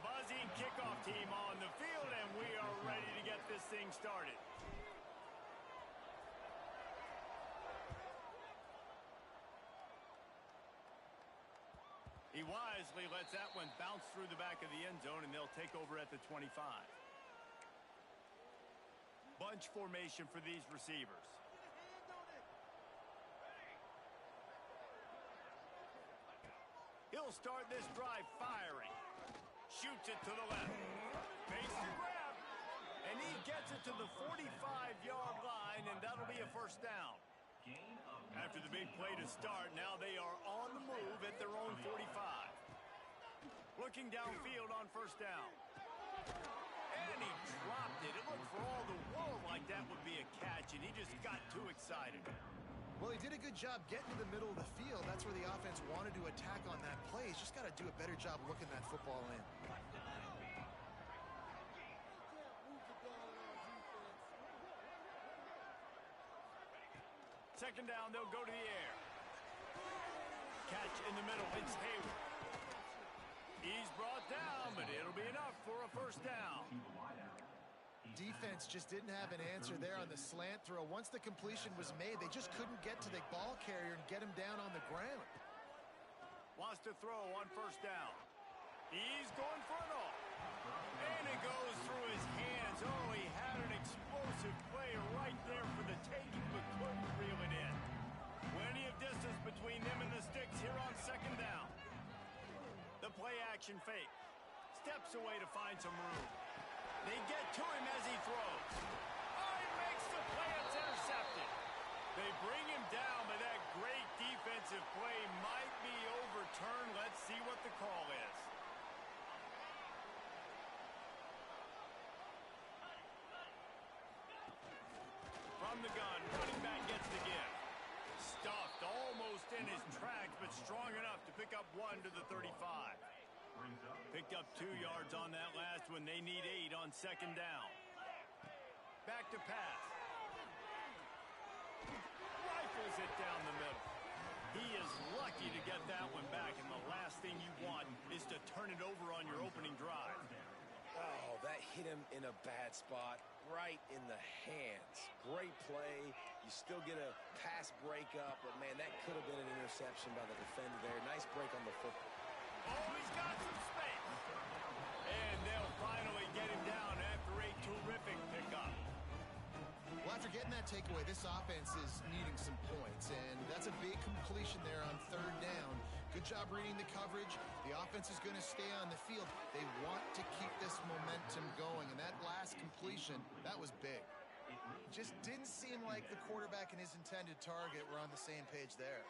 buzzing kickoff team on the field, and we are ready to get this thing started. He wisely lets that one bounce through the back of the end zone, and they'll take over at the 25. Bunch formation for these receivers. He'll start this drive firing. Shoots it to the left. Makes the grab. And he gets it to the 45-yard line, and that'll be a first down. After the big play to start, now they are on the move at their own 45. Looking downfield on first down. And he dropped it. It looked for all the world like that would be a catch, and he just got too excited. Well, he did a good job getting to the middle of the field. That's where the offense wanted to attack on that play. He's just got to do a better job looking that football in. Second down, they'll go to the air. Catch in the middle, it's Hayward. He's brought down, but it'll be enough for a first down. Defense just didn't have an answer there on the slant throw. Once the completion was made, they just couldn't get to the ball carrier and get him down on the ground. Wants to throw on first down. He's going for it all. And it goes through his hands. Oh, he had an explosive play right there for the taking, but couldn't reel it in. Plenty of distance between them and the sticks here on second down. The play action fake. Steps away to find some room. They get to him as he throws. Oh, he makes the play. It's intercepted. They bring him down, but that great defensive play might be overturned. Let's see what the call is. From the gun, running back gets the give. Stuffed almost in his tracks, but strong enough to pick up 1 to the 35. Picked up 2 yards on that last one. They need 8 on second down. Back to pass. Rifles it down the middle. He is lucky to get that one back, and the last thing you want is to turn it over on your opening drive. Oh, that hit him in a bad spot, right in the hands. Great play. You still get a pass breakup, but, man, that could have been an interception by the defender there. Nice break on the football. Oh, he's got some space. And they'll finally get him down after a terrific pickup. Well, after getting that takeaway, this offense is needing some points, and that's a big completion there on third down. Good job reading the coverage. The offense is going to stay on the field. They want to keep this momentum going, and that last completion, that was big. Just didn't seem like the quarterback and his intended target were on the same page there.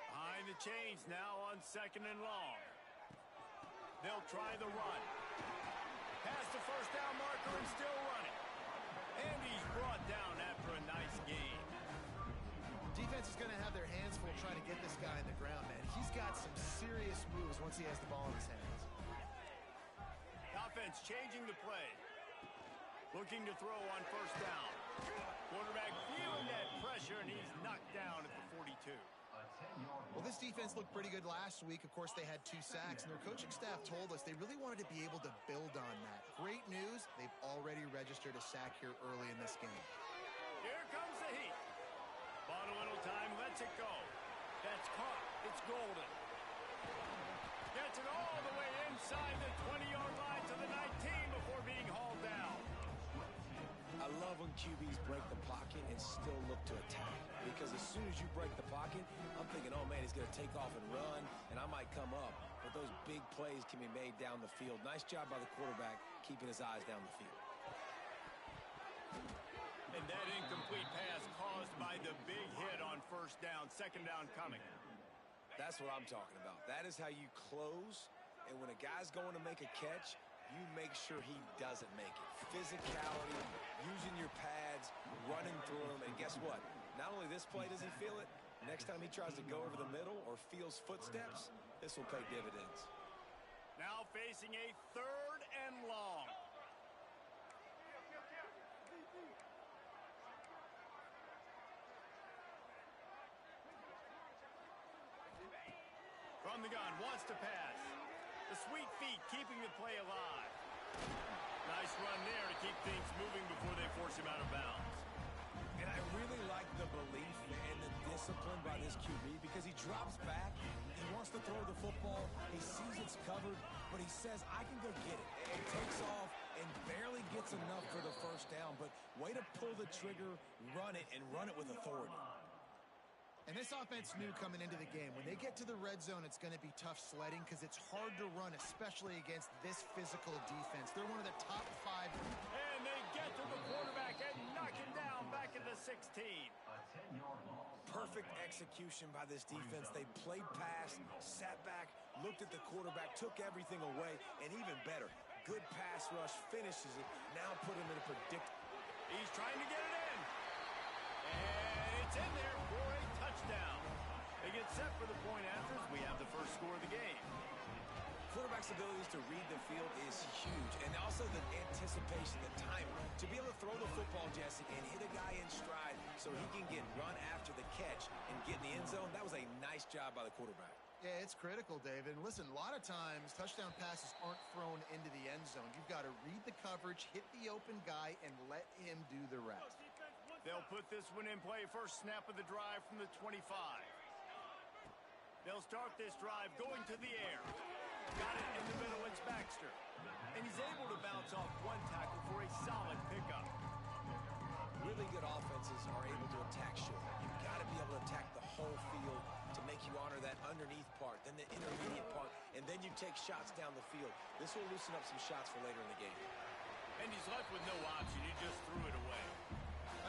Behind the chains now on second and long. They'll try the run. Past the first down marker and still running. And he's brought down after a nice gain. Defense is going to have their hands full trying to get this guy on the ground, man. He's got some serious moves once he has the ball in his hands. The offense changing the play. Looking to throw on first down. Quarterback feeling that pressure, and he's knocked down at the 42. Well, this defense looked pretty good last week. Of course, they had 2 sacks, and their coaching staff told us they really wanted to be able to build on that. Great news, they've already registered a sack here early in this game. Here comes the heat. Bought a little time, lets it go. That's caught. It's Golden. Gets it all the way inside the 20-yard line to the 19 before being hauled down. I love when QBs break the pocket and still look to attack. Because as soon as you break the pocket, I'm thinking, oh, man, he's going to take off and run, and I might come up. But those big plays can be made down the field. Nice job by the quarterback keeping his eyes down the field. And that incomplete pass caused by the big hit on first down. Second down coming. That's what I'm talking about. That is how you close. And when a guy's going to make a catch, you make sure he doesn't make it. Physicality, using your pads, running through him. And guess what? Not only this play does he feel it, next time he tries to go over the middle or feels footsteps, this will pay dividends. Now facing a third and long. From the gun, wants to pass. The sweet feet keeping the play alive. Nice run there to keep things moving before they force him out of bounds. And I really like the belief and the discipline by this QB because he drops back, he wants to throw the football, he sees it's covered, but he says, I can go get it. And takes off and barely gets enough for the first down, but way to pull the trigger, run it, and run it with authority. And this offense knew coming into the game, when they get to the red zone, it's going to be tough sledding because it's hard to run, especially against this physical defense. They're one of the top 5. And they get to the quarterback and knock him down back at the 16. Perfect execution by this defense. They played pass, sat back, looked at the quarterback, took everything away, and even better, good pass rush, finishes it, now put him in a predictable. He's trying to get it in. And it's in there for a touchdown. They get set for the point after. We have the first score of the game. Quarterback's abilities to read the field is huge, and also the anticipation, the timing. To be able to throw the football, Jesse, and hit a guy in stride so he can get run after the catch and get in the end zone, that was a nice job by the quarterback. Yeah, it's critical, David. And listen, a lot of times touchdown passes aren't thrown into the end zone. You've got to read the coverage, hit the open guy, and let him do the rest. They'll put this one in play. First snap of the drive from the 25. They'll start this drive going to the air. Got it in the middle, it's Baxter. And he's able to bounce off one tackle for a solid pickup. Really good offenses are able to attack short. You've got to be able to attack the whole field to make you honor that underneath part, then the intermediate part, and then you take shots down the field. This will loosen up some shots for later in the game. And he's left with no option. He just threw it away.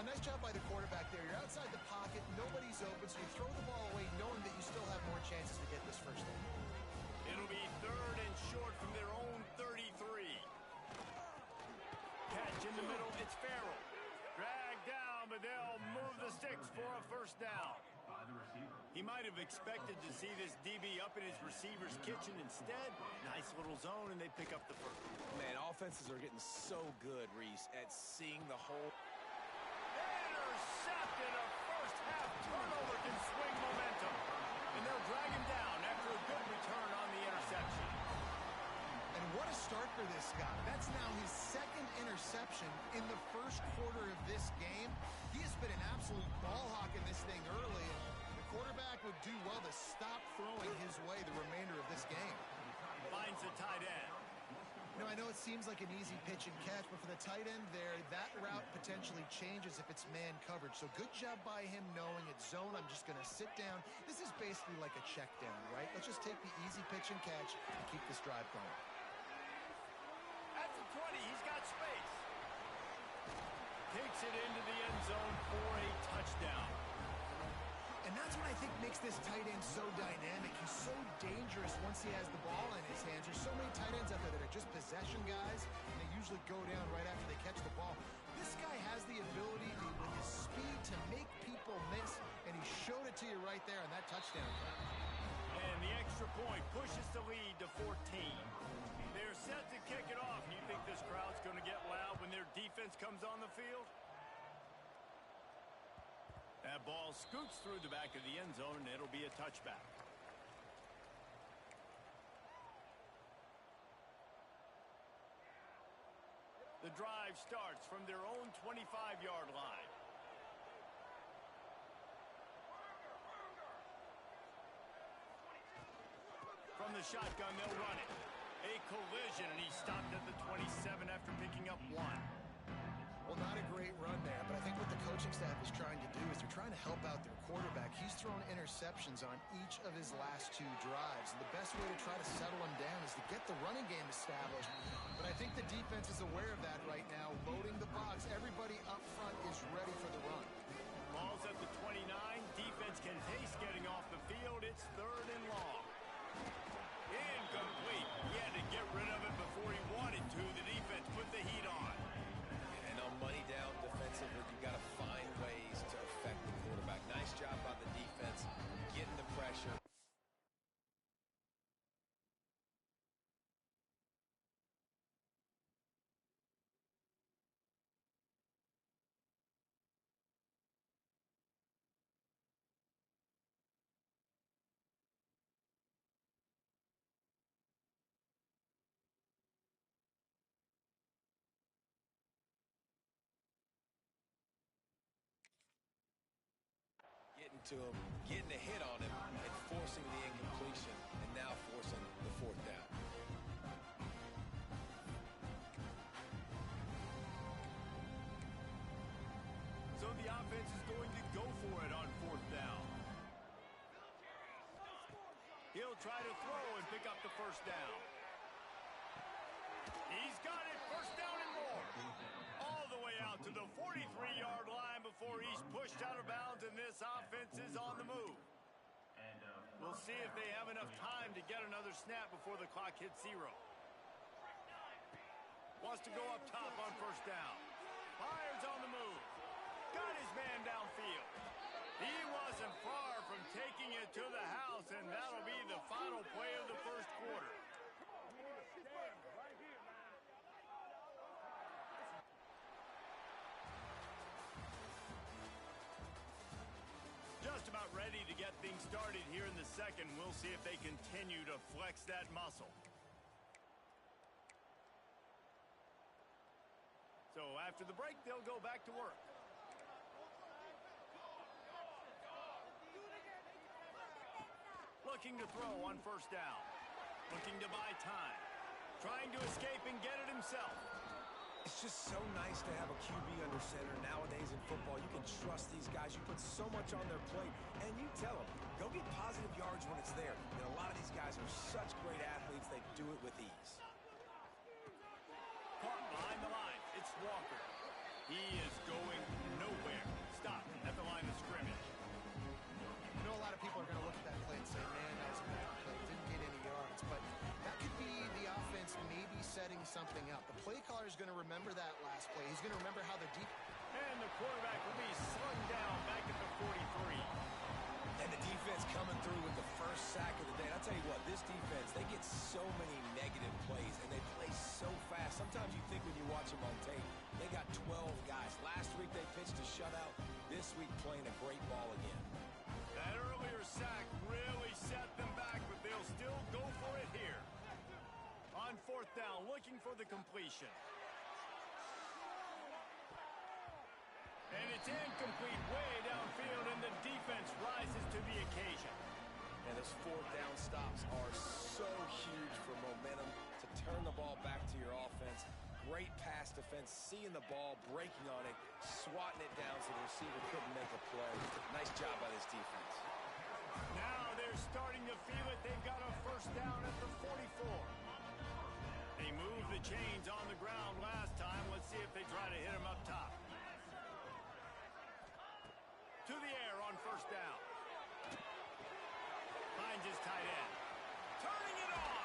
A nice job by the quarterback there. You're outside the pocket, nobody's open, so you throw the ball away knowing that you still have more chances to get this first down. It'll be third and short from their own 33. Catch in the middle, it's Farrell. Dragged down, but they'll move the sticks for a first down. He might have expected to see this DB up in his receiver's kitchen. Instead, nice little zone, and they pick up the first. Man, offenses are getting so good, Reese, at seeing the whole. Intercepted. A first-half turnover can swing momentum. And they'll drag him down after a good return on the interception. And what a start for this guy. That's now his second interception in the first quarter of this game. He has been an absolute ball hawk in this thing early. And the quarterback would do well to stop throwing his way the remainder of this game. Finds the tight end. You know, I know it seems like an easy pitch and catch, but for the tight end there, that route potentially changes if it's man coverage. So good job by him knowing it's zone. I'm just going to sit down. This is basically like a check down, right? Let's just take the easy pitch and catch and keep this drive going. At the 20, he's got space. Takes it into the end zone for a touchdown. And that's what I think makes this tight end so dynamic. He's so dangerous once he has the ball in his hands. There's so many tight ends out there that are just possession guys, and they usually go down right after they catch the ball. This guy has the ability with his speed to make people miss, and he showed it to you right there on that touchdown. And the extra point pushes the lead to 14. They're set to kick it off. You think this crowd's going to get loud when their defense comes on the field? That ball scoots through the back of the end zone, and it'll be a touchback. The drive starts from their own 25-yard line. From the shotgun, they'll run it. A collision, and he stopped at the 27 after picking up one. Well, not a great run there, but I think what the coaching staff is trying to do is they're trying to help out their quarterback. He's thrown interceptions on each of his last 2 drives, and the best way to try to settle him down is to get the running game established. But I think the defense is aware of that right now, loading the box. Everybody up front is ready for the run. Ball's at the 29. Defense can taste getting off the field. It's third and long. Incomplete. He had to get rid of it before he wanted to. The defense put the heat on. And on money down defensively, you've got to find ways to affect the quarterback. Nice job by the defense, getting the pressure. to him, getting a hit on him, and forcing the incompletion, and now forcing the fourth down. So the offense is going to go for it on fourth down. He'll try to throw and pick up the first down. He's got it, first down and more. All the way out to the 43-yard line before he's pushed out of bounds, and this offense is on the move. We'll see if they have enough time to get another snap before the clock hits 0. Wants to go up top on first down. Fires on the move. Got his man downfield. He wasn't far from taking it to the house, and that'll be the final play of the first quarter. Just about ready to get things started here in the second. We'll see if they continue to flex that muscle. So after the break, they'll go back to work. Looking to throw on first down. Looking to buy time. Trying to escape and get it himself. It's just so nice to have a QB under center nowadays in football. You can trust these guys. You put so much on their plate, and you tell them, go get positive yards when it's there. And a lot of these guys are such great athletes, they do it with ease. Caught behind the line. It's Walker. He is going nowhere. Stop at the line of scrimmage. You know, a lot of people are going to look at that play and say, man, that was a bad play. Didn't get any yards. But that could be the offense maybe setting something up. The play caller is going to remember that last play. He's going to remember how the deep... And the quarterback will be slung down back at the 43. And the defense coming through with the first sack of the day. I'll tell you what, this defense, they get so many negative plays, and they play so fast. Sometimes you think when you watch them on tape, they got 12 guys. Last week they pitched a shutout. This week playing a great ball again. That earlier sack really set them back, but they'll still go for it here. On fourth down, looking for the completion. And it's incomplete way downfield, and the defense rises to the occasion. And those fourth down stops are so huge for momentum to turn the ball back to your offense. Great pass defense, seeing the ball, breaking on it, swatting it down so the receiver couldn't make a play. Nice job by this defense. Now they're starting to feel it. They've got a first down at the 44. They moved the chains on the ground last time. Let's see if they try to hit him up top. To the air on first down. Finds his tight end. Turning it on.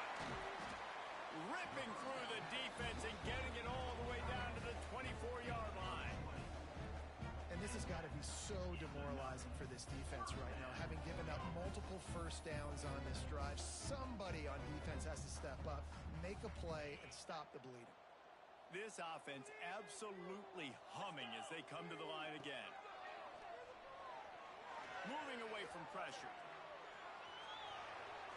Ripping through the defense and getting it all the way down to the 24-yard line. And this has got to be so demoralizing for this defense right now. Having given up multiple first downs on this drive, somebody on defense has to step up, make a play, and stop the bleeding. This offense absolutely humming as they come to the line again. Moving away from pressure.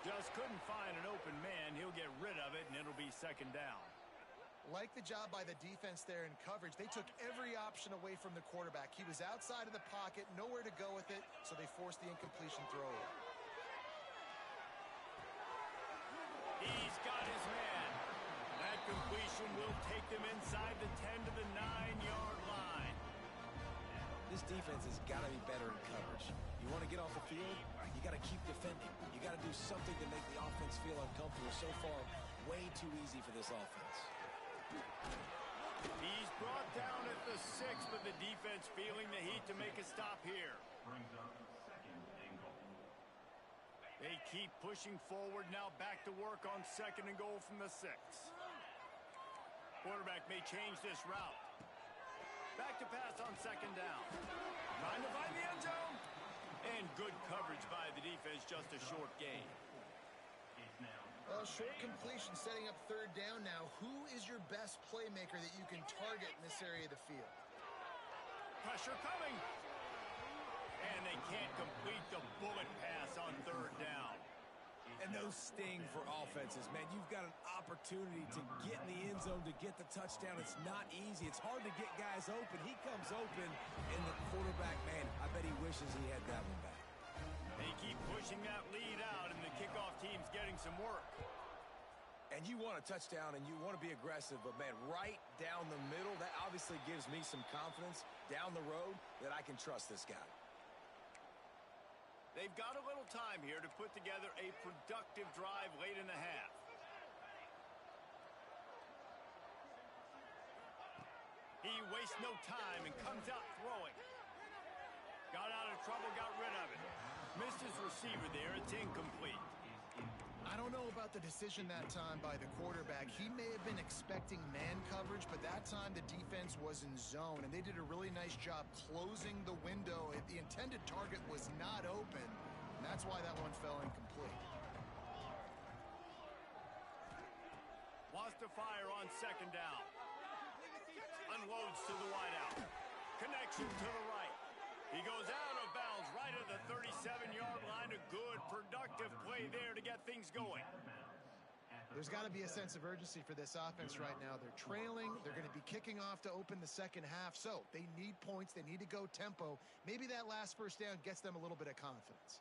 Just couldn't find an open man. He'll get rid of it, and it'll be second down. Like the job by the defense there in coverage. They took every option away from the quarterback. He was outside of the pocket, nowhere to go with it, so they forced the incompletion throw away. He's got his man. That completion will take them inside the 10 to the 9-yard line. This defense has got to be better in coverage. You want to get off the field, you got to keep defending. You got to do something to make the offense feel uncomfortable. So far, way too easy for this offense. He's brought down at the 6, but the defense feeling the heat to make a stop here. They keep pushing forward, now back to work on second and goal from the 6. Quarterback may change this route. Back to pass on second down. Trying to find the end zone. And good coverage by the defense, just a short gain. Well, short completion setting up third down now. Who is your best playmaker that you can target in this area of the field? Pressure coming. And they can't complete the bullet pass on third down. And those sting for offenses, man. You've got an opportunity to get in the end zone to get the touchdown. It's not easy. It's hard to get guys open. He comes open, and the quarterback, man, I bet he wishes he had that one back. keep pushing that lead out, and the kickoff team's getting some work. And you want a touchdown, and you want to be aggressive, but, man, right down the middle, that obviously gives me some confidence down the road that I can trust this guy. They've got a little time here to put together a productive drive late in the half. He wastes no time and comes out throwing. Got out of trouble, got rid of it. Missed his receiver there. It's incomplete. I don't know about the decision that time by the quarterback. He may have been expecting man coverage, but that time the defense was in zone, and they did a really nice job closing the window. The intended target was not open, and that's why that one fell incomplete. Wants to fire on second down. Unloads to the wideout. Connection to the right. He goes out of bounds right at the 37-yard line. A good, productive play there to get things going. There's got to be a sense of urgency for this offense right now. They're trailing. They're going to be kicking off to open the second half. So they need points. They need to go tempo. Maybe that last first down gets them a little bit of confidence.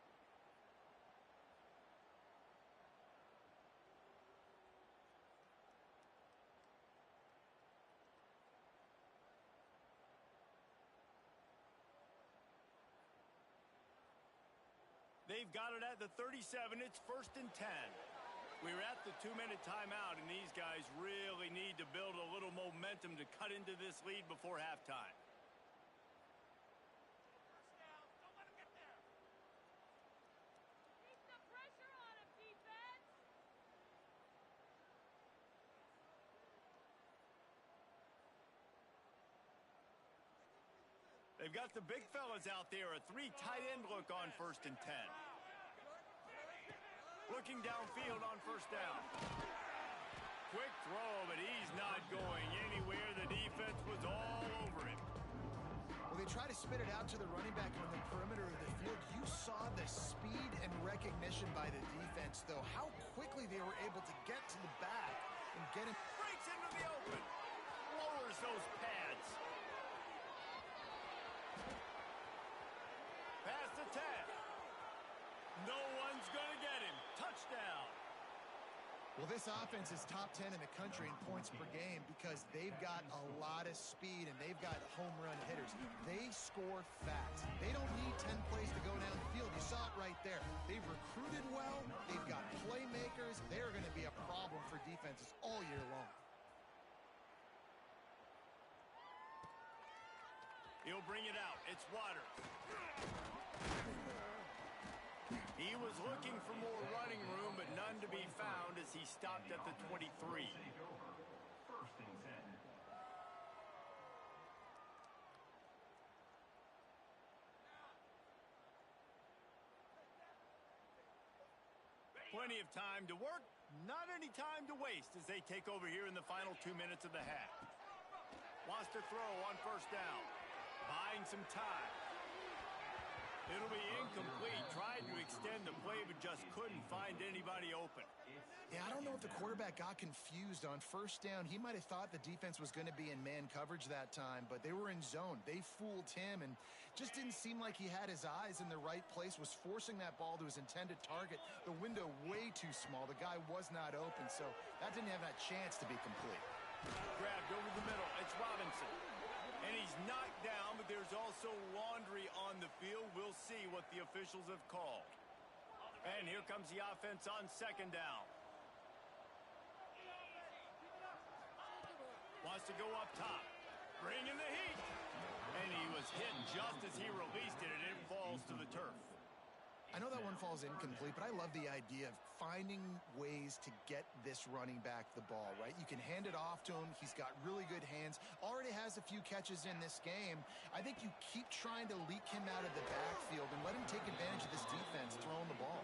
They've got it at the 37. It's 1st and 10. We're at the 2-minute timeout, and these guys really need to build a little momentum to cut into this lead before halftime. Don't let him get there. Keep the pressure on him, defense. They've got the big fellas out there. A 3 tight end look on 1st and 10. Looking downfield on 1st down. Quick throw, but he's not going anywhere. The defense was all over him. Well, they try to spit it out to the running back on the perimeter of the field. You saw the speed and recognition by the defense, though. How quickly they were able to get to the back and get him. Breaks into the open. Lowers those pads. Pass to 10. No one's going to get him. Touchdown. Well, this offense is top 10 in the country in points per game because they've got a lot of speed and they've got home run hitters. They score fast. They don't need 10 plays to go down the field. You saw it right there. They've recruited well. They've got playmakers. They're going to be a problem for defenses all year long. He'll bring it out. It's Waters. He was looking for more running room, but none to be found as he stopped at the 23. Plenty of time to work, not any time to waste as they take over here in the final 2 minutes of the half. Wants to throw on 1st down. Buying some time. It'll be incomplete. Tried to extend the play, but just couldn't find anybody open. Yeah, I don't know if the quarterback got confused on 1st down. He might have thought the defense was going to be in man coverage that time, but they were in zone. They fooled him and just didn't seem like he had his eyes in the right place, was forcing that ball to his intended target. The window way too small. The guy was not open, so that didn't have that chance to be complete. Grabbed over the middle. It's Robinson. And he's knocked down, but there's also laundry on the field. We'll see what the officials have called. And here comes the offense on 2nd down. Wants to go up top. Bringing the heat. And he was hit just as he released it, and it falls to the turf. I know that one falls incomplete, but I love the idea of finding ways to get this running back the ball, right? You can hand it off to him. He's got really good hands. Already has a few catches in this game. I think you keep trying to leak him out of the backfield and let him take advantage of this defense throwing the ball.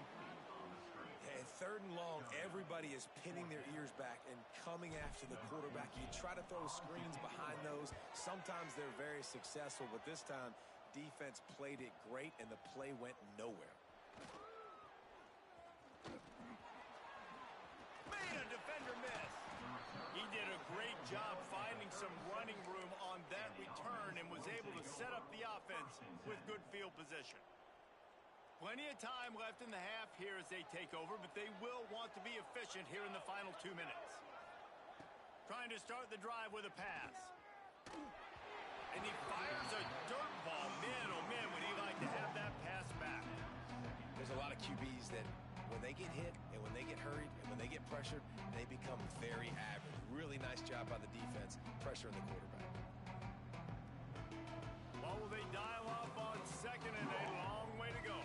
And 3rd and long, everybody is pinning their ears back and coming after the quarterback. You try to throw screens behind those. Sometimes they're very successful, but this time, defense played it great, and the play went nowhere. Made a defender miss. He did a great job finding some running room on that return and was able to set up the offense with good field position. Plenty of time left in the half here as they take over, but they will want to be efficient here in the final 2 minutes. Trying to start the drive with a pass. And he fires a dirt ball. Man, oh man, would he like to have that pass back. There's a lot of QBs that when they get hit and when they get hurried and when they get pressured, they become very average. Really nice job by the defense, pressuring the quarterback. What will they dial up on second and a long way to go?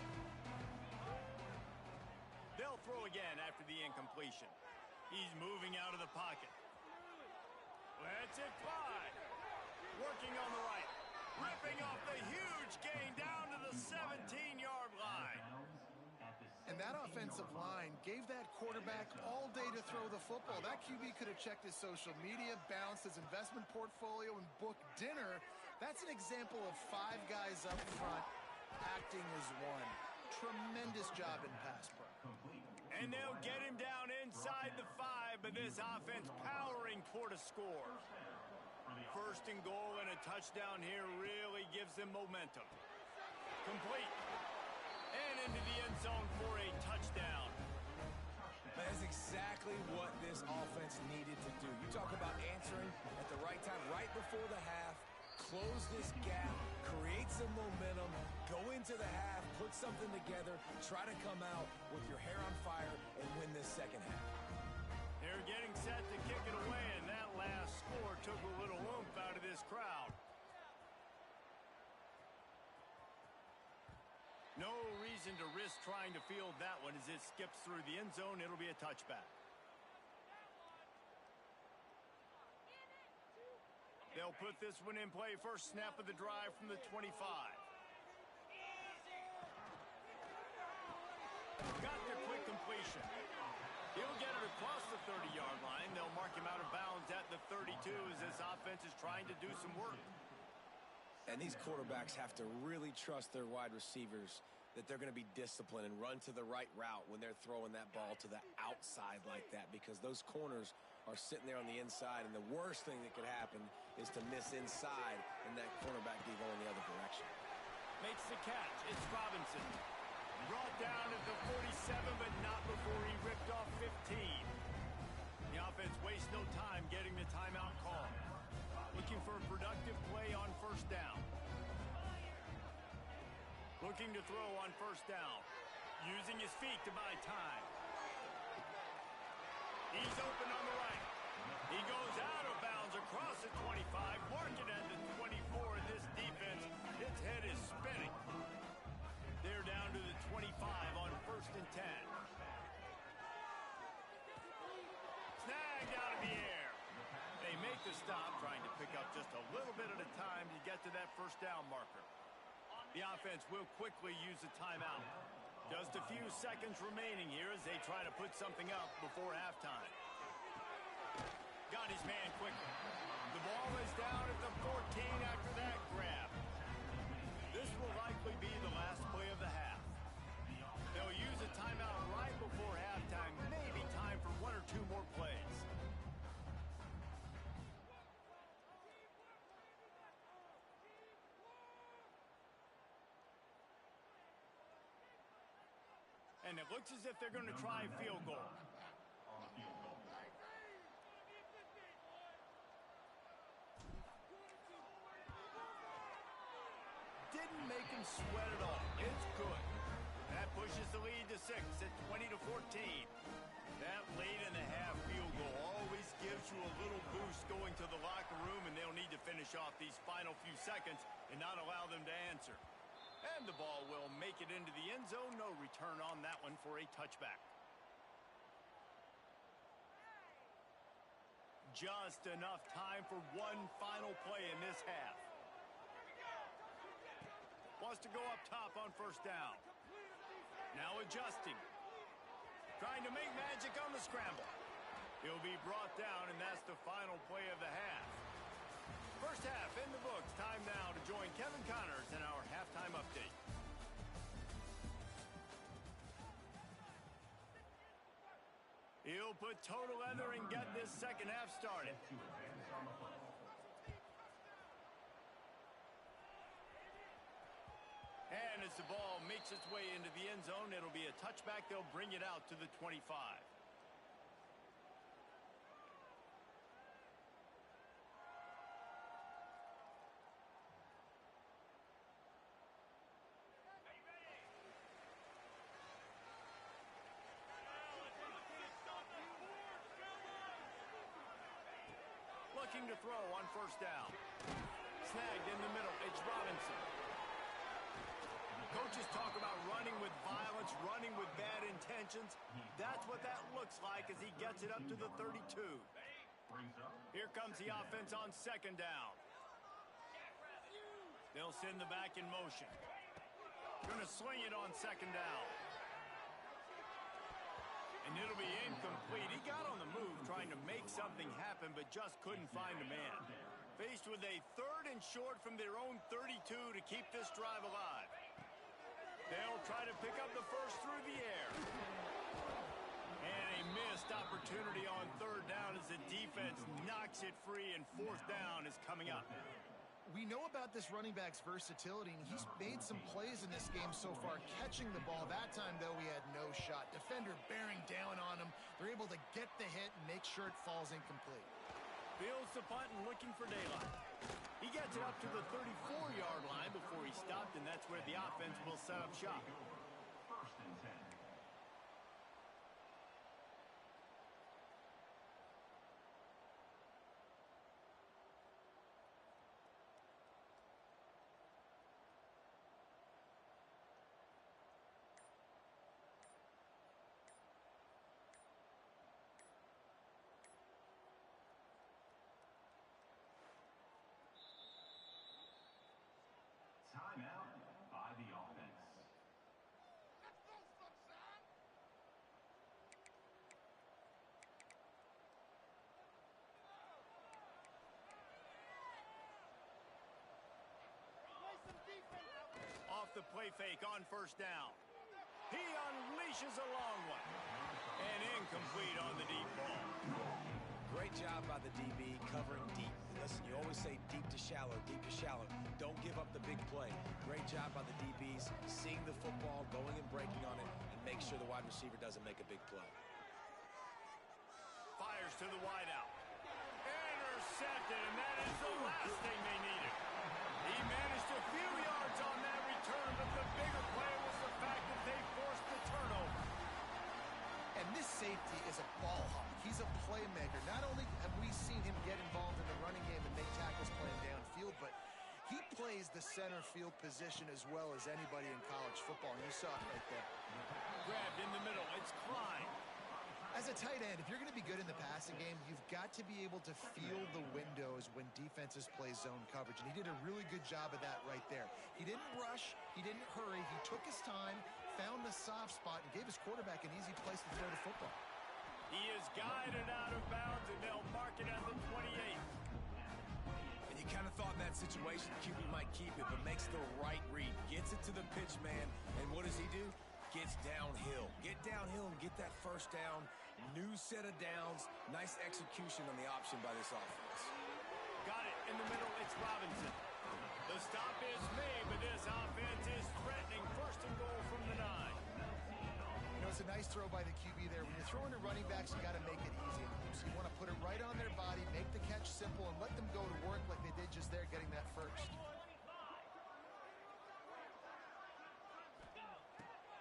They'll throw again after the incompletion. He's moving out of the pocket. Lets it fly. Working on the right. Ripping off the huge gain down to the 17-yard line. And that offensive line gave that quarterback all day to throw the football. That QB could have checked his social media, balanced his investment portfolio, and booked dinner. That's an example of 5 guys up front acting as one. Tremendous job in pass pro. And they'll get him down inside the 5, but this offense powering toward a score. First and goal and a touchdown here really gives them momentum. Complete. And into the end zone for a touchdown. That's exactly what this offense needed to do. You talk about answering at the right time, right before the half, close this gap, create some momentum, go into the half, put something together, try to come out with your hair on fire and win this second half. They're getting set to kick it away, and that last score took a little oomph out of this crowd. No reason to risk trying to field that one as it skips through the end zone. It'll be a touchback. They'll put this one in play. First snap of the drive from the 25. Got the quick completion. He'll get it across the 30-yard line. They'll mark him out of bounds at the 32 as this offense is trying to do some work. And these quarterbacks have to really trust their wide receivers that they're going to be disciplined and run to the right route when they're throwing that ball to the outside like that, because those corners are sitting there on the inside, and the worst thing that could happen is to miss inside and that cornerback be going the other direction. Makes the catch. It's Robinson. Brought down at the 47, but not before he ripped off 15. The offense wastes no time getting the timeout call. Looking for a productive play on first down. Looking to throw on first down. Using his feet to buy time. He's open on the right. He goes out of bounds across the 25. Marking at the 24. This defense, its head is spinning. They're down to the 25 on first and 10. Snagged out of the air. They make the stop, trying to pick up just a little bit at a time to get to that first down marker. The offense will quickly use a timeout. Just a few seconds remaining here as they try to put something up before halftime. Got his man quickly. The ball is down at the 14 after that grab. This will likely be the last play of the half. They'll use a timeout right before halftime. Maybe time for 1 or 2 more plays. And it looks as if they're going to try a field goal. Didn't make him sweat at all. It's good. That pushes the lead to 6 at 20-14. That late in the half field goal always gives you a little boost going to the locker room, and they'll need to finish off these final few seconds and not allow them to answer. And the ball will make it into the end zone. No return on that one for a touchback. Just enough time for one final play in this half. Wants to go up top on first down. Now adjusting. Trying to make magic on the scramble. He'll be brought down, and that's the final play of the half. First half in the books. Time now to join Kevin Connors in our halftime update. He'll put total leather and get this second half started. And a As the ball makes its way into the end zone, it'll be a touchback. They'll bring it out to the 25. Looking to throw on first down. Snagged in the middle. It's Robinson. Coaches talk about running with violence, running with bad intentions. That's what that looks like as he gets it up to the 32. Here comes the offense on second down. They'll send the back in motion. Going to sling it on second down. And it'll be incomplete. He got on the move trying to make something happen, but just couldn't find a man. Faced with a third and short from their own 32 to keep this drive alive. They'll try to pick up the first through the air. And a missed opportunity on third down as the defense knocks it free, and fourth down is coming up. We know about this running back's versatility, and he's made some plays in this game so far, catching the ball. That time, though, he had no shot. Defender bearing down on him. They're able to get the hit and make sure it falls incomplete. Fields the punt and looking for daylight. He gets it up to the 34-yard line before he stopped, and that's where the offense will set up shop. First and 10. Timeout by the offense. Off the play fake on first down. He unleashes a long one. And incomplete on the deep ball. Great job by the DB covering deep. Listen, you always say deep to shallow, deep to shallow. Don't give up the big play. Great job by the DBs, seeing the football, going and breaking on it, and make sure the wide receiver doesn't make a big play. Fires to the wideout. Intercepted, and that is the last thing they needed. He managed a few yards on that return, but the bigger play was the fact that they forced the turnover. And this safety is a ball hawk. He's a playmaker. Not only have we seen him get involved in the running game and make tackles playing downfield, but he plays the center field position as well as anybody in college football. And you saw it right there. Grabbed in the middle. It's Klein. As a tight end, if you're going to be good in the passing game, you've got to be able to feel the windows when defenses play zone coverage. And he did a really good job of that right there. He didn't rush. He didn't hurry. He took his time, found the soft spot, and gave his quarterback an easy place to throw the football. He is guided out of bounds, and they'll mark it at the 28. And you kind of thought in that situation QB might keep it, but makes the right read. Gets it to the pitch man, and what does he do? Gets downhill. Get downhill and get that first down. New set of downs. Nice execution on the option by this offense. Got it in the middle. It's Robinson. The stop is made, but this offense is threatening. First and goal from the 9. You know, it's a nice throw by the QB there. When you're throwing to running backs, you got to make it easy. So you want to put it right on their body, make the catch simple, and let them go to work like they did just there, getting that first.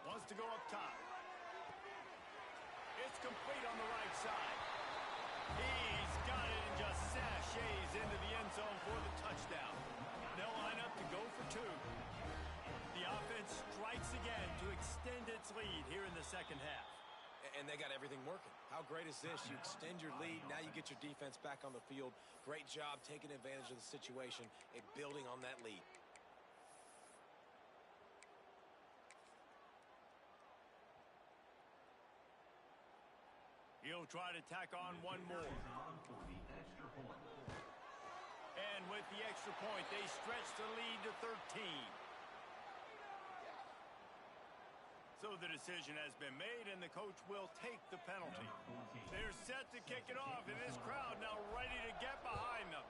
Wants to go up top. It's complete on the right side. He's got it and just sashays into the end zone for the touchdown. They'll line up to go for 2. The offense strikes again to extend its lead here in the second half. And they got everything working. How great is this? You extend your lead. Now you get your defense back on the field. Great job taking advantage of the situation and building on that lead. He'll try to tack on one more. And with the extra point, they stretch the lead to 13. So the decision has been made, and the coach will take the penalty. They're set to kick it off, and this crowd now ready to get behind them.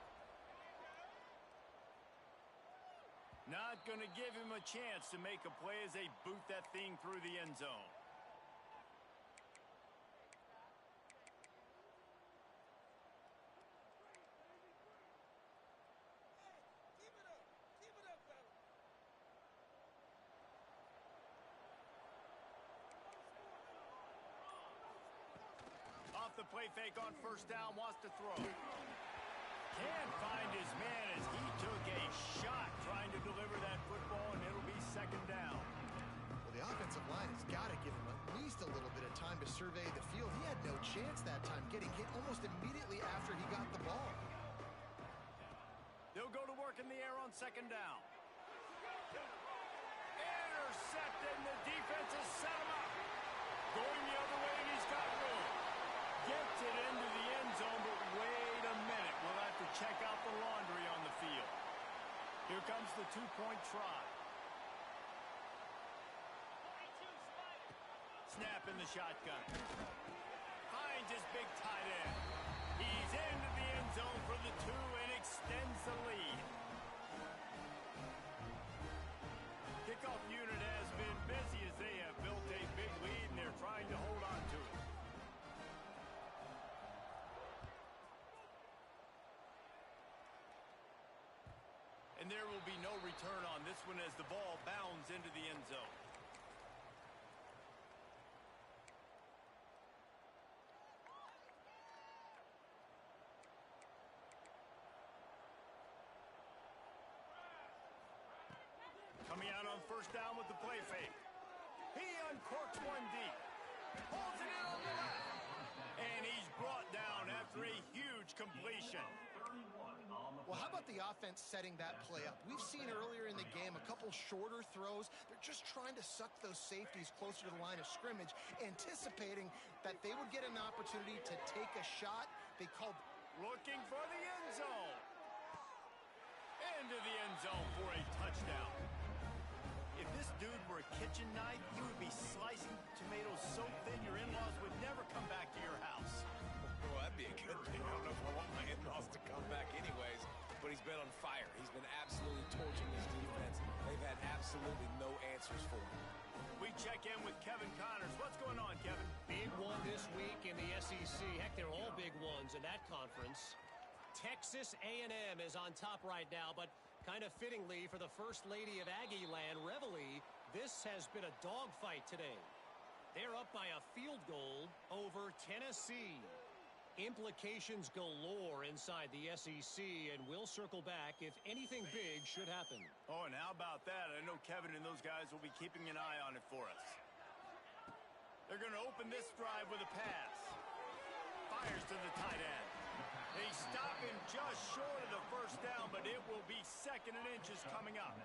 Not going to give him a chance to make a play as they boot that thing through the end zone. Off the play fake on first down, wants to throw. Can't find his man as he took a shot trying to deliver that football, and it'll be second down. Well, the offensive line has got to give him at least a little bit of time to survey the field. He had no chance that time, getting hit almost immediately after he got the ball. They'll go to work in the air on second down. Intercepted, and the defense has set him up. Going the other way, and he's got room. Gets it into the end zone, but wait a minute. We'll have to check out the laundry on the field. Here comes the two-point try. Snap in the shotgun. Finds his big tight end. He's into the end zone for the two and extends the lead. Kickoff unit has been busy as they have built a big lead, and they're trying to hold on to it. And there will be no return on this one as the ball bounds into the end zone. Coming out on first down with the play fake. He uncorks one deep. Holds it in on the left. And he's brought down after a huge completion. Well, how about the offense setting that play up? We've seen earlier in the game a couple shorter throws. They're just trying to suck those safeties closer to the line of scrimmage, anticipating that they would get an opportunity to take a shot. They called... Looking for the end zone. Into the end zone for a touchdown. If this dude were a kitchen knife, he would be slicing tomatoes so thin your in-laws would never come back to your house. Well, that'd be a good thing. I don't know if I want my in-laws to come back anyways, but he's been on fire. He's been absolutely torching this defense. They've had absolutely no answers for him. We check in with Kevin Connors. What's going on, Kevin? Big one this week in the SEC. Heck, they're all big ones in that conference. Texas A&M is on top right now, but kind of fittingly for the First Lady of Aggie Land, Reveille, this has been a dogfight today. They're up by a field goal over Tennessee. Implications galore inside the SEC, and we'll circle back if anything big should happen. Oh, and how about that? I know Kevin and those guys will be keeping an eye on it for us. They're going to open this drive with a pass. Fires to the tight end. They stop him just short of the first down, but it will be second and inches coming up.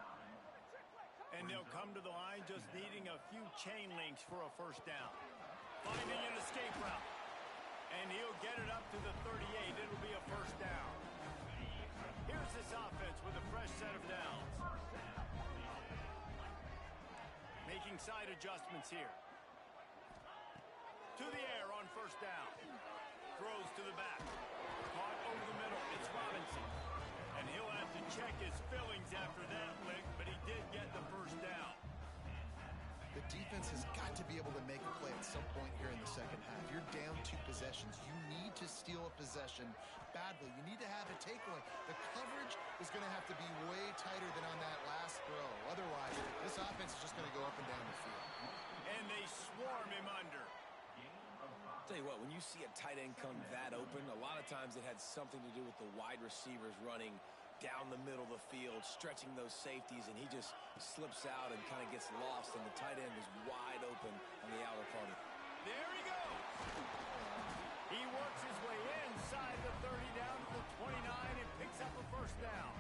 And they'll come to the line just needing a few chain links for a first down. Finding an escape route. And he'll get it up to the 38. It'll be a first down. Here's this offense with a fresh set of downs. Making side adjustments here. To the air on first down. Throws to the back. Caught over the middle. It's Robinson. And he'll have to check his fillings after that lick, but he did get the first down. The defense has got to be able to make a play at some point here in the second half. You're down 2 possessions. You need to steal a possession badly. You need to have a takeaway. The coverage is going to have to be way tighter than on that last throw. Otherwise, this offense is just going to go up and down the field. And they swarm him under. Tell you what, when you see a tight end come that open, a lot of times it had something to do with the wide receivers running down the middle of the field, stretching those safeties, and he just slips out and kind of gets lost, and the tight end is wide open on the outer part. There he goes. He works his way inside the 30 down to the 29 and picks up a first down.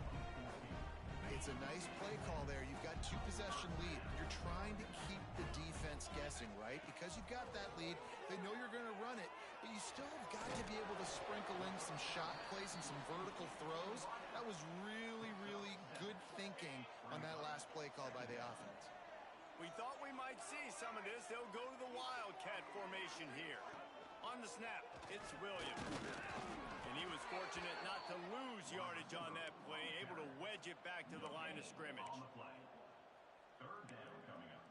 It's a nice play call there. You've got 2 possession lead. You're trying to keep the defense guessing, right? Because you've got that lead, they know you're going to run it, but you still have got to be able to sprinkle in some shot plays and some vertical throws. That was really, really good thinking on that last play call by the offense. We thought we might see some of this. They'll go to the Wildcat formation here. On the snap, it's Williams. And he was fortunate not to lose yardage on that play, able to wedge edge it back to the line of scrimmage. On the play. Third down coming up.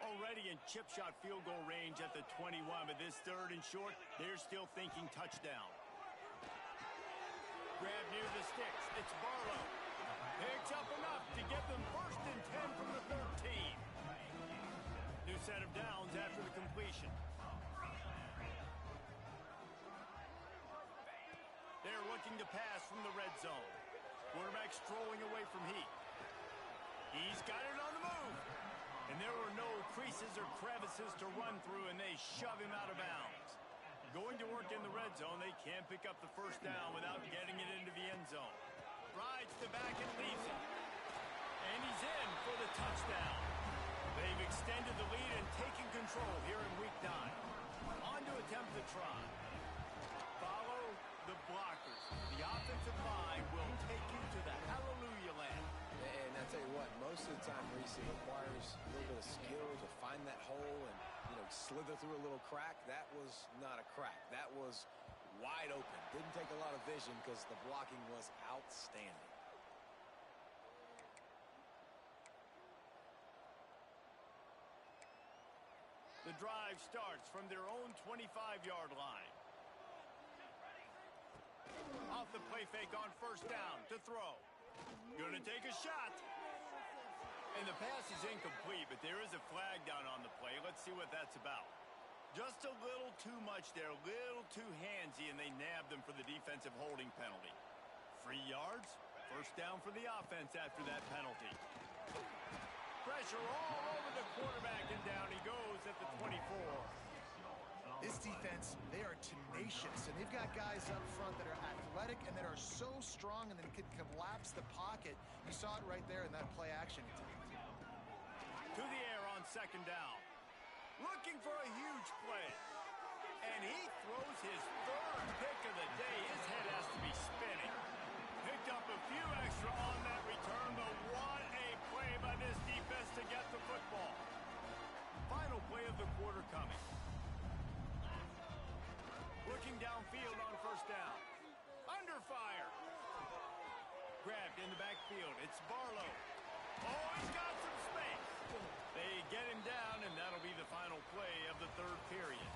Already in chip shot field goal range at the 21, but this third and short, they're still thinking touchdown. Grab near the sticks. It's Barlow. Picks up enough to get them first and 10 from the 13. New set of downs after the completion. They're looking to pass from the red zone. Quarterback strolling away from Heath. He's got it on the move. And there were no creases or crevices to run through, and they shove him out of bounds. Going to work in the red zone, they can't pick up the first down without getting it into the end zone. Rides the back and leaves it. And he's in for the touchdown. They've extended the lead and taken control here in Week 9. On to attempt the try. Follow the blockers. The offensive line will take you to the hallelujah land. And I tell you what, most of the time, Reese, it requires a little bit of skill to find that hole and, slither through a little crack. That was not a crack. That was wide open. Didn't take a lot of vision because the blocking was outstanding. The drive starts from their own 25-yard line. Off the play fake on first down to throw. Gonna take a shot. And the pass is incomplete, but there is a flag down on the play. Let's see what that's about. Just a little too much there, a little too handsy, and they nabbed them for the defensive holding penalty. 3 yards, first down for the offense after that penalty. Pressure all over the quarterback, and down he goes at the 24. This defense, they are tenacious, and they've got guys up front that are athletic and that are so strong and then can collapse the pocket. You saw it right there in that play action attempt. To the air on second down. Looking for a huge play. And he throws his third pick of the day. His head has to be spinning. Picked up a few extra on that return, but what a play by this defense to get the football. Final play of the quarter coming. Looking downfield on first down. Under fire. Grabbed in the backfield. It's Barlow. Oh, he's got some space. They get him down, and that'll be the final play of the third period.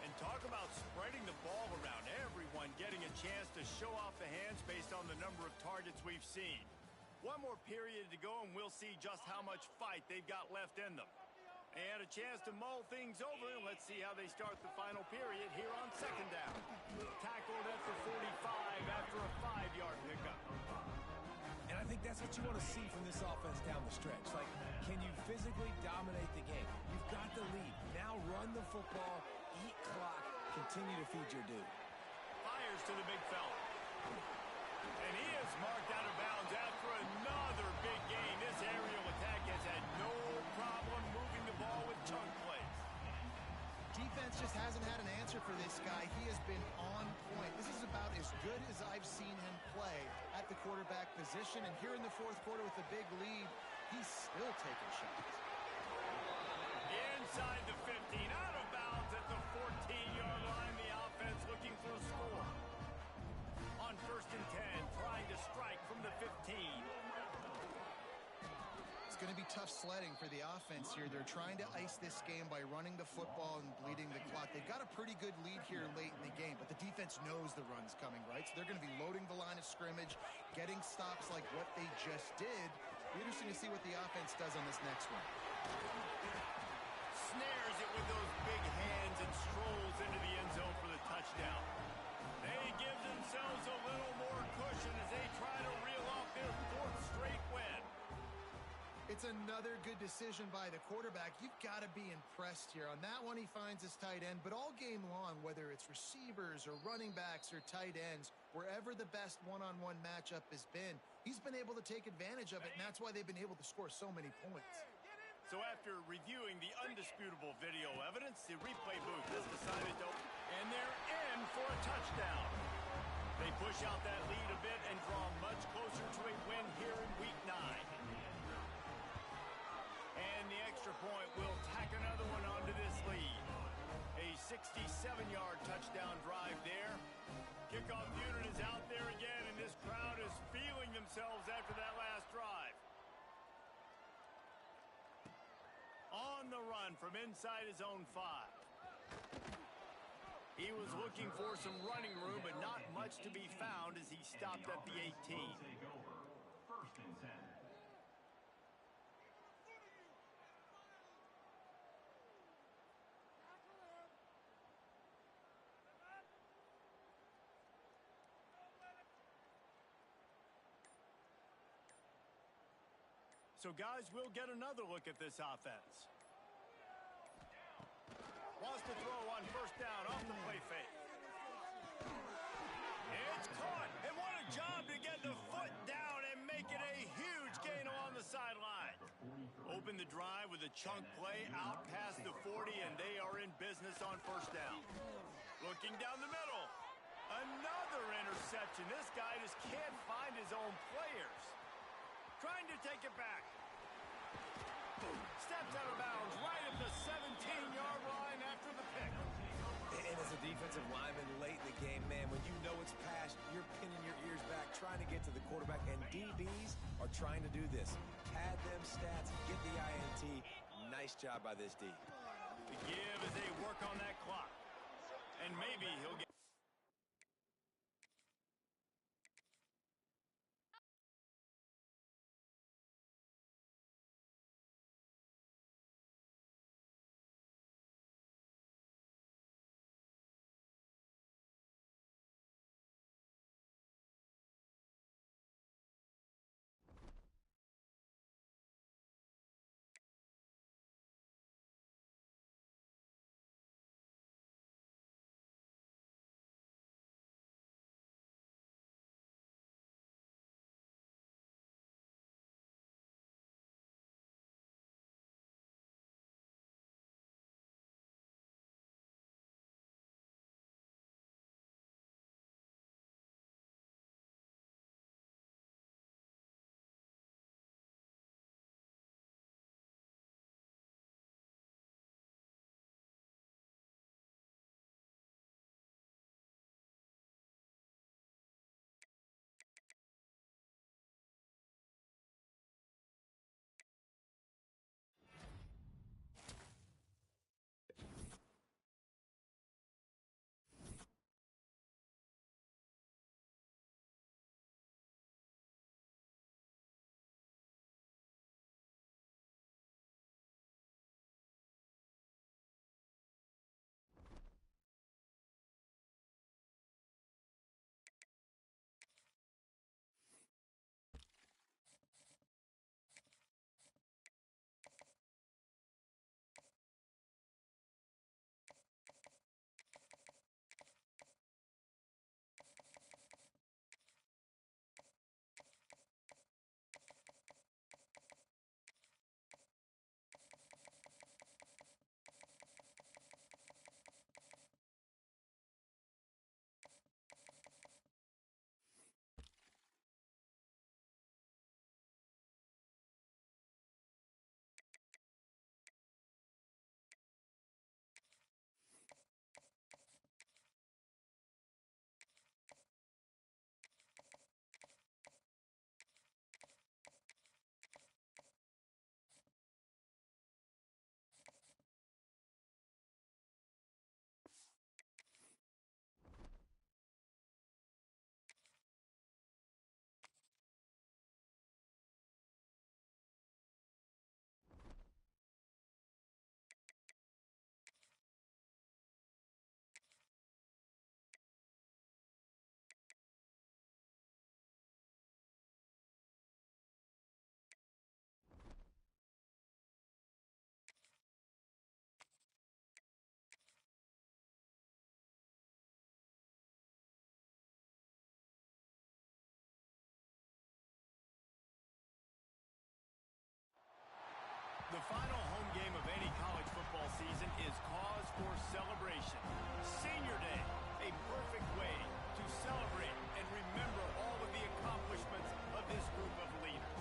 And talk about spreading the ball around. Everyone getting a chance to show off the hands based on the number of targets we've seen. One more period to go, and we'll see just how much fight they've got left in them. And a chance to mull things over. Let's see how they start the final period here on second down. Tackled at the 45 after a 5-yard pickup. And I think that's what you want to see from this offense down the stretch. Like, can you physically dominate the game? You've got the lead. Now run the football, eat clock, continue to feed your dude. Fires to the big fella. And he is marked out of bounds after another big gain. This aerial attack has had no problem moving the ball with chunk plays. Defense just hasn't had an answer for this guy. He has been on point. This is about as good as I've seen him play at the quarterback position. And here in the fourth quarter with a big lead, he's still taking shots. Inside the 15, out of bounds at the 14-yard line. The offense looking for a score. On first and 10, trying to strike from the 15. It's going to be tough sledding for the offense here. They're trying to ice this game by running the football and bleeding the clock. They've got a pretty good lead here late in the game, but the defense knows the run's coming, right? So they're going to be loading the line of scrimmage, getting stops like what they just did. Be interesting to see what the offense does on this next one. Snares it with those big hands and strolls into the end zone for the touchdown. They give themselves a little more cushion as they try to reel off their fourth straight win. It's another good decision by the quarterback. You've got to be impressed here. On that one, he finds his tight end, but all game long, whether it's receivers or running backs or tight ends, wherever the best one-on-one matchup has been, he's been able to take advantage of it, and that's why they've been able to score so many points. So after reviewing the undisputable video evidence, the replay booth has decided to, and they're in for a touchdown. They push out that lead a bit and draw much closer to a win here in Week 9. And the extra point will tack another one onto this lead. A 67-yard touchdown drive there. Kickoff unit is out there again, and this on the run from inside his own 5. He was looking for some running room, but not much to be found as he stopped at the 18. Take over. First and 10. So, guys, we'll get another look at this offense. Wants to throw on first down off the play fake. It's caught, and what a job to get the foot down and make it a huge gain along the sideline. Open the drive with a chunk play out past the 40, and they are in business on first down. Looking down the middle. Another interception. This guy just can't find his own players. Trying to take it back. Steps out of bounds right at the 17-yard line after the pick. And as a defensive lineman late in the game, man, when you know it's past, you're pinning your ears back, trying to get to the quarterback, and DBs are trying to do this. Pad them stats, get the INT. Nice job by this D. The give as they work on that clock. And maybe he'll get... The final home game of any college football season is cause for celebration. Senior Day, a perfect way to celebrate and remember all of the accomplishments of this group of leaders.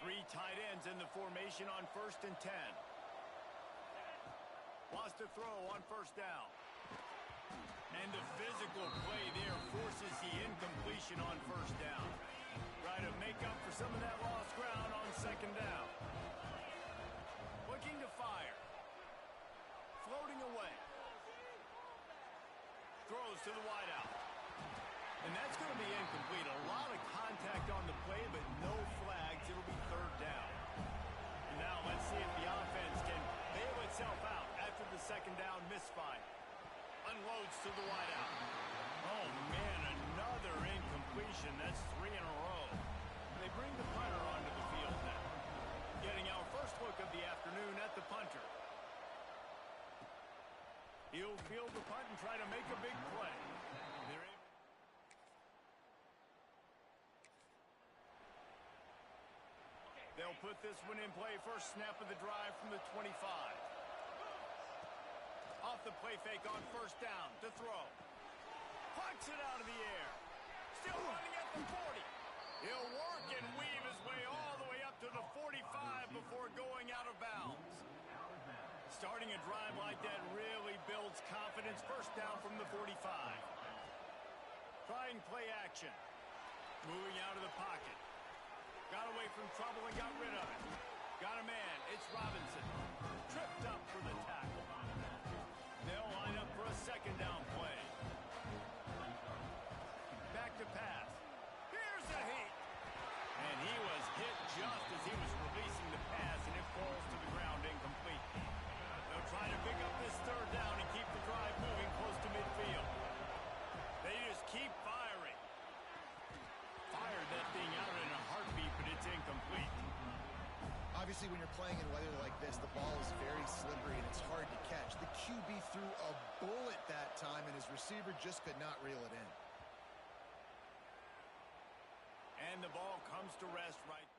Three tight ends in the formation on 1st and 10. Wants to throw on first down. And the physical play there forces the incompletion on first down. Try to make up for some of that lost ground on second down. Looking to fire. Floating away. Throws to the wideout. And that's going to be incomplete. A lot of contact on the play, but no flags. It'll be third down. And now let's see if the offense can bail itself out after the second down misfire. Unloads to the wideout. Oh, man, another incompletion. That's 3 in a row. They bring the punter onto the field now. Getting our first look of the afternoon at the punter. He'll field the punt and try to make a big play. They'll put this one in play. First snap of the drive from the 25. Off the play fake on first down to throw. Plucks it out of the air. Still running at the 40. He'll work and weave his way all the way up to the 45 before going out of bounds. Starting a drive like that really builds confidence. First down from the 45. Trying play action. Moving out of the pocket. Got away from trouble and got rid of it. Got a man. It's Robinson. Tripped up for the tackle. They'll line up for a second down play. Back to pass. Here's the heat. And he was hit just as he was releasing the pass, and it falls to the ground incomplete. They'll try to pick up this third down and keep the drive moving close to midfield. They just keep firing. Fired that thing out in a heartbeat, but it's incomplete. Obviously, when you're playing in weather like this, the ball is very slippery and it's hard to catch. The QB threw a bullet that time, and his receiver just could not reel it in. And the ball comes to rest right there.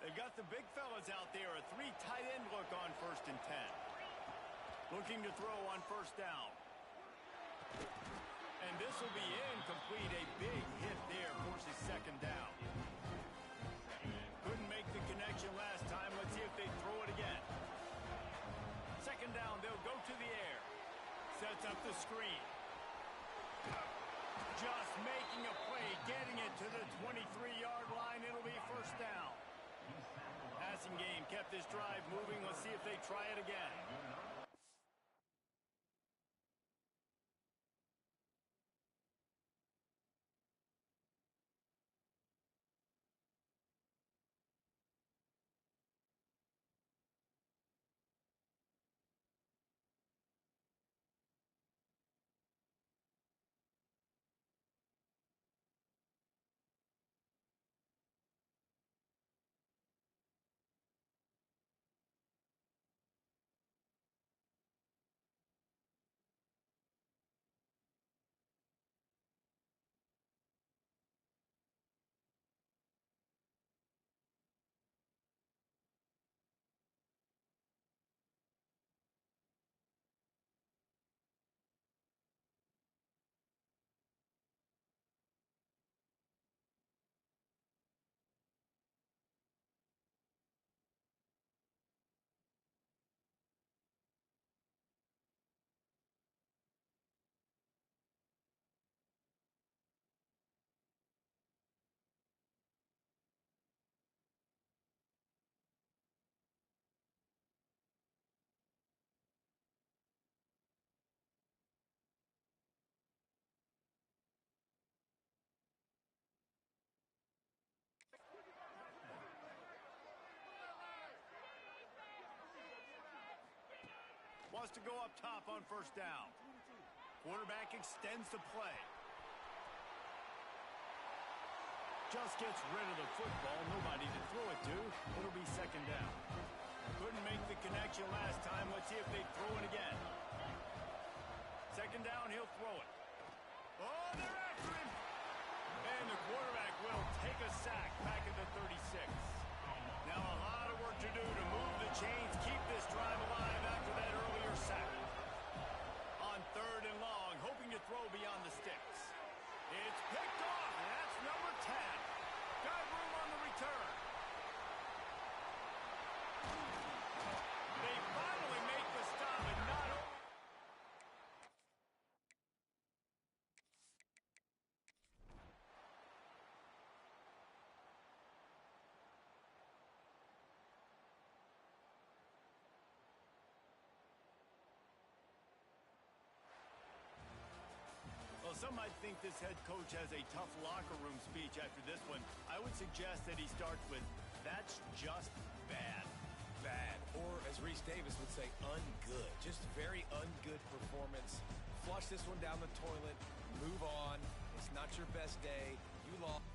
They've got the big fellas out there. A 3 tight end look on first and 10. Looking to throw on first down. And this will be incomplete. A big hit there forces second down. Couldn't make the connection last time. Let's see if they throw it again. Second down, they'll go to the air. Sets up the screen. Just making a play, getting it to the 23-yard line. It'll be first down. Passing game kept this drive moving. Let's see if they try it again. Wants to go up top on first down. Quarterback extends the play. Just gets rid of the football. Nobody to throw it to. It'll be second down. Couldn't make the connection last time. Let's see if they throw it again. Second down, he'll throw it. Oh, they're after him. And the quarterback will take a sack back at the 36. Now a lot of work to do to move the chains, keep this drive some might think this head coach has a tough locker room speech after this one. I would suggest that he starts with, "That's just bad." Bad. Or, as Reese Davis would say, ungood. Just very ungood performance. Flush this one down the toilet. Move on. It's not your best day. You lost.